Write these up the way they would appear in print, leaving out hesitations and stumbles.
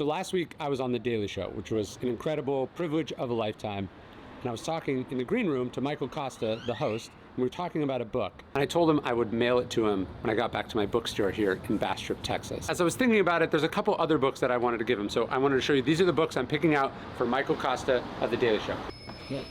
So last week I was on The Daily Show, which was an incredible privilege of a lifetime. And I was talking in the green room to Michael Kosta, the host, and we were talking about a book. And I told him I would mail it to him when I got back to my bookstore here in Bastrop, Texas. As I was thinking about it, there's a couple other books that I wanted to give him. So I wanted to show you, these are the books I'm picking out for Michael Kosta of The Daily Show. Yeah.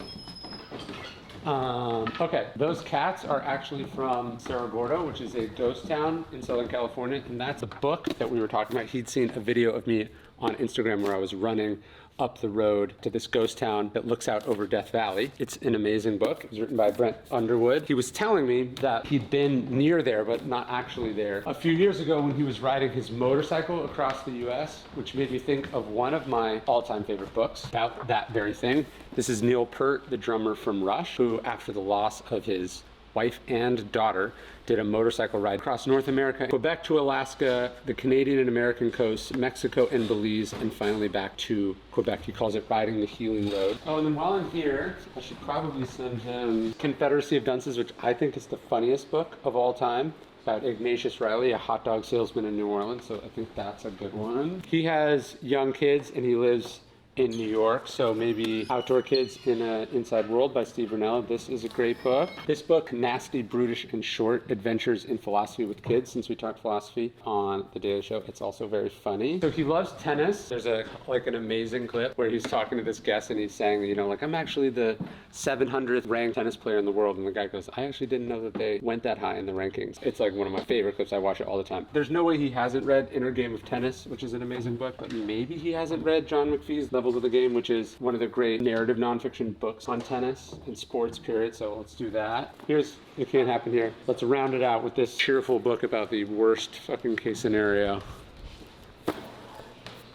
Okay, those cats are actually from Cerro Gordo, which is a ghost town in Southern California, and that's a book that we were talking about. He'd seen a video of me on Instagram where I was running up the road to this ghost town that looks out over Death Valley. It's an amazing book. It was written by Brent Underwood. He was telling me that he'd been near there, but not actually there, a few years ago when he was riding his motorcycle across the US, which made me think of one of my all-time favorite books about that very thing. This is Neil Peart, the drummer from Rush, who after the loss of his wife and daughter did a motorcycle ride across North America, Quebec to Alaska, the Canadian and American coast, Mexico and Belize, and finally back to Quebec. He calls it riding the healing road. Oh, and then while I'm here, I should probably send him Confederacy of Dunces, which I think is the funniest book of all time, about Ignatius Riley, a hot dog salesman in New Orleans. So I think that's a good one. He has young kids and he lives in New York, so maybe Outdoor Kids in an Inside World by Steve Rinella. This is a great book. This book, Nasty, Brutish, and Short, Adventures in Philosophy with Kids, since we talked philosophy on The Daily Show, it's also very funny. So he loves tennis. There's an amazing clip where he's talking to this guest and he's saying, you know, like, I'm actually the 700th ranked tennis player in the world, and the guy goes, I actually didn't know that they went that high in the rankings. It's like one of my favorite clips. I watch it all the time. There's no way he hasn't read Inner Game of Tennis, which is an amazing book, but maybe he hasn't read John McPhee's Levels of the Game, which is one of the great narrative nonfiction books on tennis and sports, period. So let's do that. Here's It Can't Happen Here. Let's round it out with this cheerful book about the worst fucking case scenario.